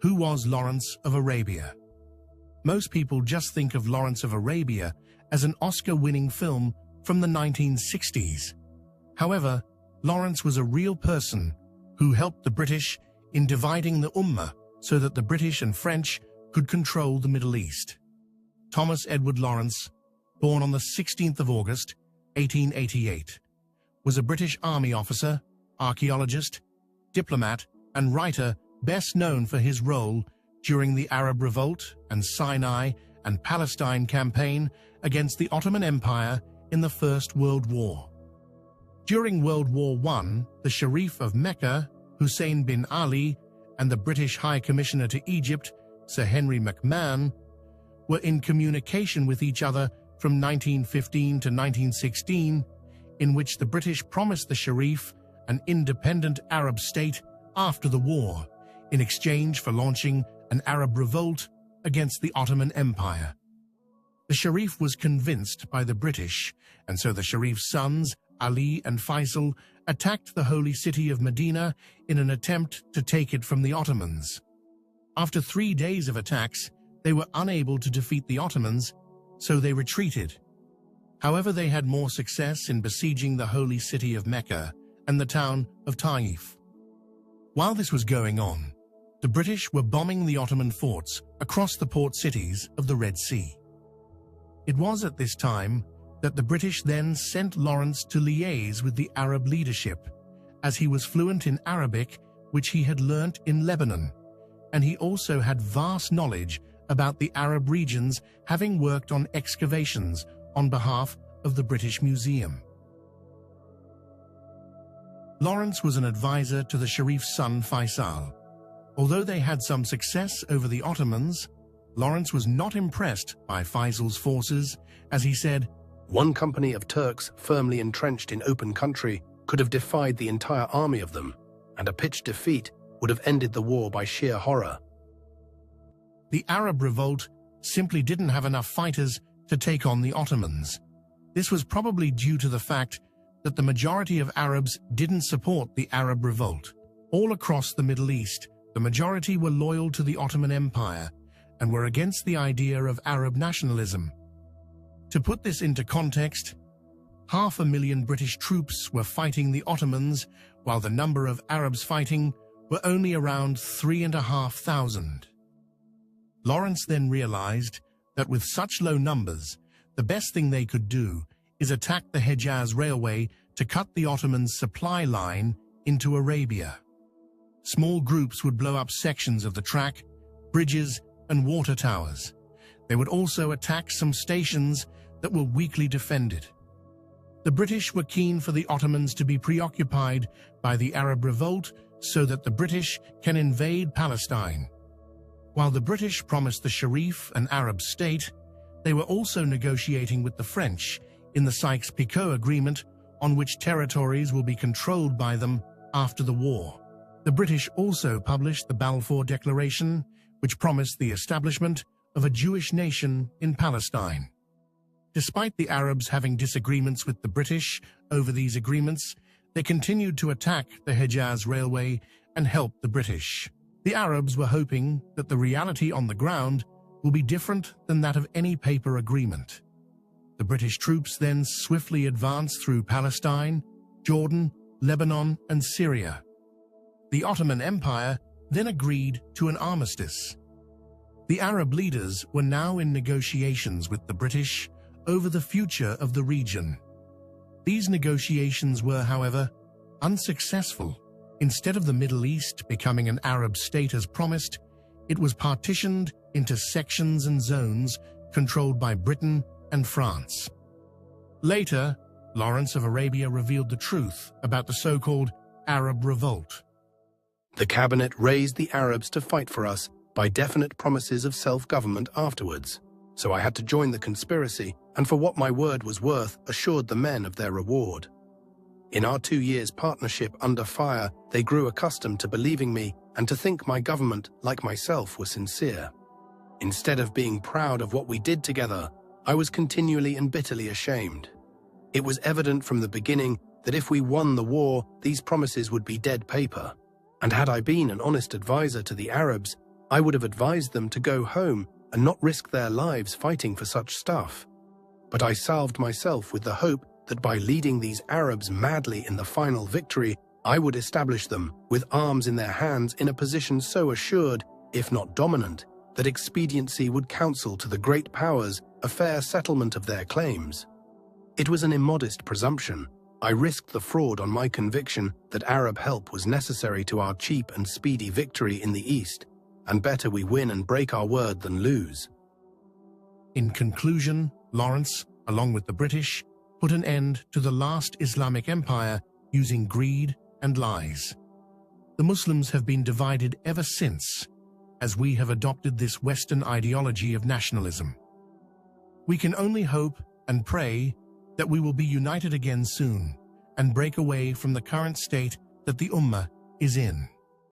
Who was Lawrence of Arabia? Most people just think of Lawrence of Arabia as an Oscar-winning film from the 1960s. However, Lawrence was a real person who helped the British in dividing the Ummah so that the British and French could control the Middle East. Thomas Edward Lawrence, born on the 16th of August, 1888, was a British Army officer, archaeologist, diplomat, and writer best known for his role during the Arab Revolt and Sinai and Palestine campaign against the Ottoman Empire in the First World War. During World War I, the Sharif of Mecca, Hussein bin Ali, and the British High Commissioner to Egypt, Sir Henry McMahon, were in communication with each other from 1915 to 1916, in which the British promised the Sharif an independent Arab state after the war, in exchange for launching an Arab revolt against the Ottoman Empire. The Sharif was convinced by the British, and so the Sharif's sons, Ali and Faisal, attacked the holy city of Medina in an attempt to take it from the Ottomans. After 3 days of attacks, they were unable to defeat the Ottomans, so they retreated. However, they had more success in besieging the holy city of Mecca and the town of Taif. While this was going on, the British were bombing the Ottoman forts across the port cities of the Red Sea. It was at this time that the British then sent Lawrence to liaise with the Arab leadership, as he was fluent in Arabic, which he had learnt in Lebanon, and he also had vast knowledge about the Arab regions, having worked on excavations on behalf of the British Museum. Lawrence was an advisor to the Sharif's son Faisal. Although they had some success over the Ottomans, Lawrence was not impressed by Faisal's forces, as he said, "One company of Turks firmly entrenched in open country could have defied the entire army of them, and a pitched defeat would have ended the war by sheer horror." The Arab Revolt simply didn't have enough fighters to take on the Ottomans. This was probably due to the fact that the majority of Arabs didn't support the Arab Revolt. All across the Middle East, the majority were loyal to the Ottoman Empire and were against the idea of Arab nationalism. To put this into context, 500,000 British troops were fighting the Ottomans, while the number of Arabs fighting were only around 3,500. Lawrence then realized that with such low numbers, the best thing they could do is attack the Hejaz Railway to cut the Ottomans' supply line into Arabia. Small groups would blow up sections of the track, bridges, and water towers. They would also attack some stations that were weakly defended. The British were keen for the Ottomans to be preoccupied by the Arab Revolt so that the British can invade Palestine. While the British promised the Sharif an Arab state, they were also negotiating with the French in the Sykes-Picot Agreement, on which territories will be controlled by them after the war. The British also published the Balfour Declaration, which promised the establishment of a Jewish nation in Palestine. Despite the Arabs having disagreements with the British over these agreements, they continued to attack the Hejaz Railway and help the British. The Arabs were hoping that the reality on the ground will be different than that of any paper agreement. The British troops then swiftly advanced through Palestine, Jordan, Lebanon, and Syria. The Ottoman Empire then agreed to an armistice. The Arab leaders were now in negotiations with the British over the future of the region. These negotiations were, however, unsuccessful. Instead of the Middle East becoming an Arab state as promised, it was partitioned into sections and zones controlled by Britain and France. Later, Lawrence of Arabia revealed the truth about the so-called Arab Revolt. "The cabinet raised the Arabs to fight for us by definite promises of self-government afterwards, so I had to join the conspiracy, and for what my word was worth, assured the men of their reward. In our 2 years' partnership under fire, they grew accustomed to believing me and to think my government, like myself, were sincere. Instead of being proud of what we did together, I was continually and bitterly ashamed. It was evident from the beginning that if we won the war, these promises would be dead paper. And had I been an honest advisor to the Arabs, I would have advised them to go home and not risk their lives fighting for such stuff. But I salved myself with the hope that by leading these Arabs madly in the final victory, I would establish them, with arms in their hands, in a position so assured, if not dominant, that expediency would counsel to the great powers a fair settlement of their claims. It was an immodest presumption. I risked the fraud on my conviction that Arab help was necessary to our cheap and speedy victory in the East, and better we win and break our word than lose. In conclusion, Lawrence, along with the British, put an end to the last Islamic empire using greed and lies. The Muslims have been divided ever since, as we have adopted this Western ideology of nationalism. We can only hope and pray that we will be united again soon and break away from the current state that the Ummah is in.